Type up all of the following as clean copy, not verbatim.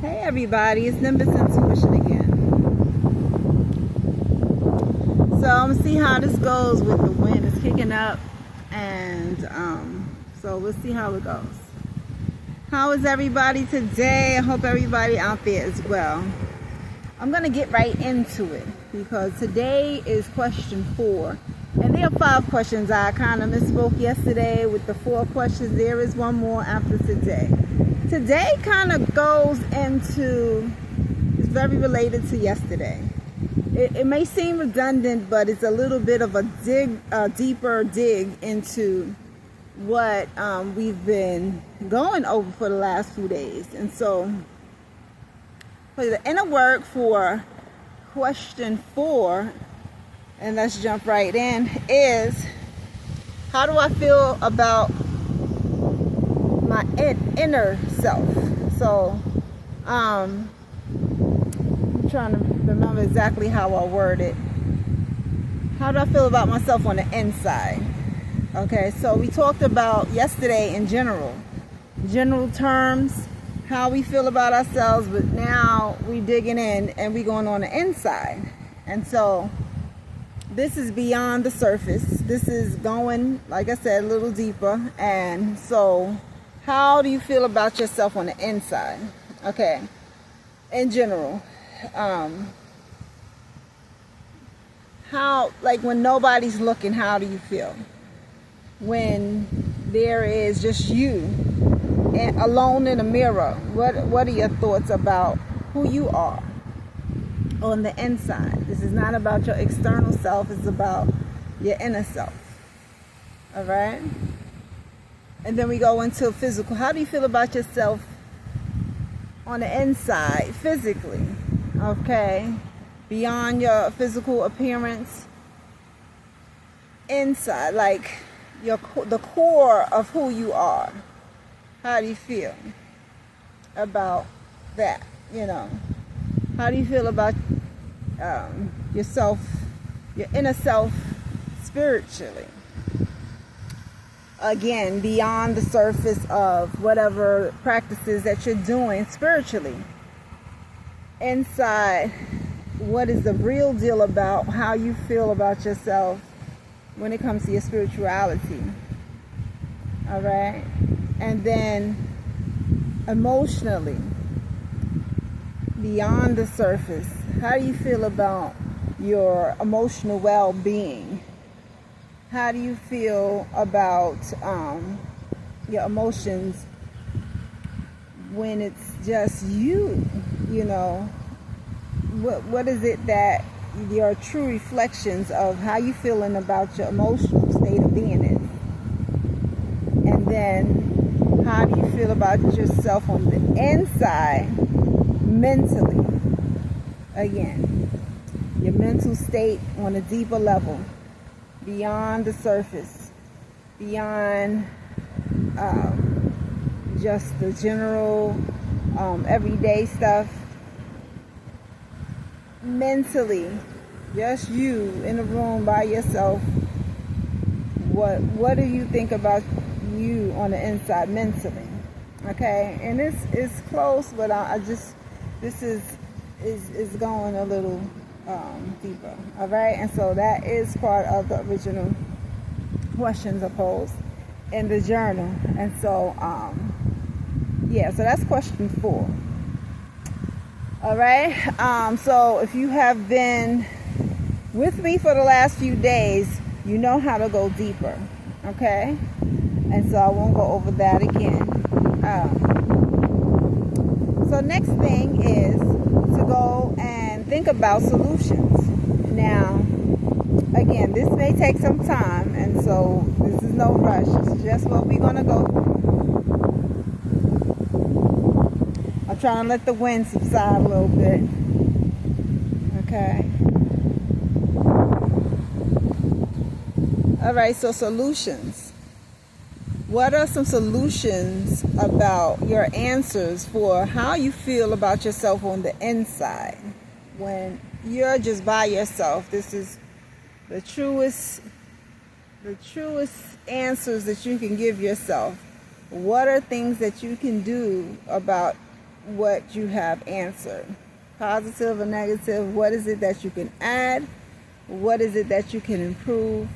Hey everybody, it's Nimbus Intuition again. So I'm gonna see how this goes with the wind. It's kicking up, and so we'll see how it goes. How is everybody today? I hope everybody out there is well. I'm gonna get right into it because today is question 4, and there are 5 questions. I kind of misspoke yesterday with the 4 questions. There is one more after today. Today kind of goes into, it's very related to yesterday. It may seem redundant, but it's a little bit of a deeper dig into what we've been going over for the last few days. And so for the inner work for question 4, and let's jump right in, is how do I feel about my inner self? So I'm trying to remember exactly how I word it. How do I feel about myself on the inside? Okay, so we talked about yesterday in general terms, how we feel about ourselves, but now we digging in and we going on the inside. And so this is beyond the surface. This is going, like I said, a little deeper. And so how do you feel about yourself on the inside? Okay, in general. How, like when nobody's looking, how do you feel? When there is just you and alone in a mirror, what are your thoughts about who you are on the inside? This is not about your external self, it's about your inner self. All right? And then we go into physical. How do you feel about yourself on the inside, physically? Okay? Beyond your physical appearance, inside, like the core of who you are. How do you feel about that? You know, how do you feel about yourself, your inner self, spiritually? Again, beyond the surface of whatever practices that you're doing spiritually. Inside, what is the real deal about how you feel about yourself when it comes to your spirituality? All right? And then emotionally, beyond the surface, how do you feel about your emotional well-being? How do you feel about your emotions when it's just you? You know, what is it that your true reflections of how you feeling about your emotional state of being is? And then how do you feel about yourself on the inside, mentally? Again, your mental state on a deeper level, beyond the surface, beyond just the general everyday stuff. Mentally, just you in a room by yourself. What do you think about you on the inside mentally? Okay, and this is close, but this is going a little deeper. All right, and so that is part of the original questions I posed in the journal. And so yeah, so that's question 4. All right, so if you have been with me for the last few days, you know how to go deeper. Okay, and so I won't go over that again. So next thing is to go and think about solutions. Now, again, this may take some time, and so this is no rush. It's just what we're going to go through. I'm trying to let the wind subside a little bit. Okay. All right, so solutions. What are some solutions about your answers for how you feel about yourself on the inside when you're just by yourself? This is the truest answers that you can give yourself What are things that you can do about what you have answered? Positive or negative? What is it that you can add? What is it that you can improve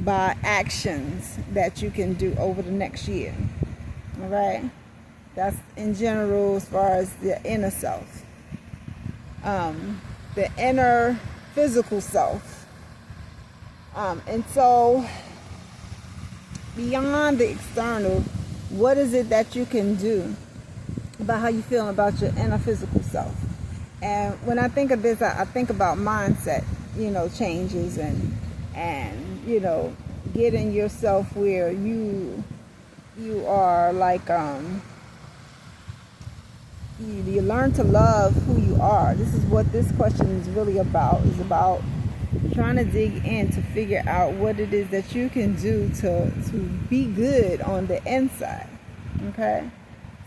by actions that you can do over the next year? All right? That's in general as far as the inner self. The inner physical self. And so, beyond the external, what is it that you can do about how you feel about your inner physical self? And when I think of this, I think about mindset, changes and getting yourself where you are like, you learn to love who you are. This is what this question is really about. It's about trying to dig in to figure out what it is that you can do to be good on the inside. Okay?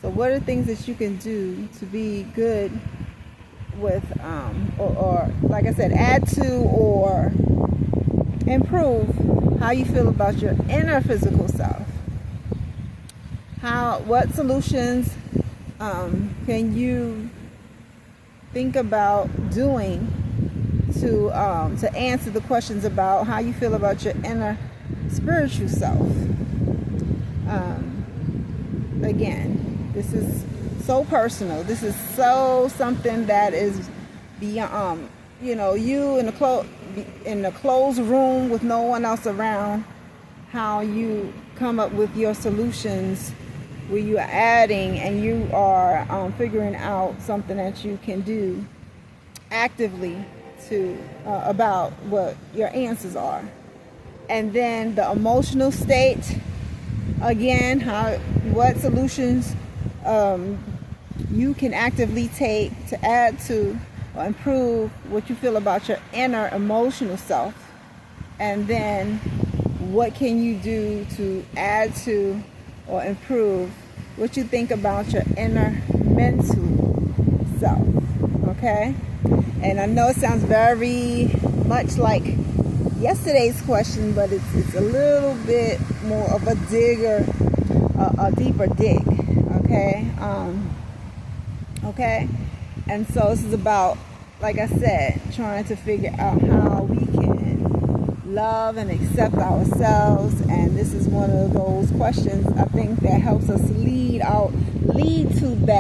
So what are things that you can do to be good with, or like I said, add to or improve how you feel about your inner physical self? What solutions can you think about doing to answer the questions about how you feel about your inner spiritual self? Again, this is so personal. This is so something that is beyond, you in a closed room with no one else around, how you come up with your solutions where you are adding and you are figuring out something that you can do actively to about what your answers are. And then the emotional state, again, what solutions you can actively take to add to or improve what you feel about your inner emotional self. And then what can you do to add to or improve what you think about your inner mental self. Okay? And I know it sounds very much like yesterday's question, but it's a little bit more of a a deeper dig. Okay? Okay? And so this is about, like I said, trying to figure out how we can love and accept ourselves. And this is one of those questions I think that helps us lead to that.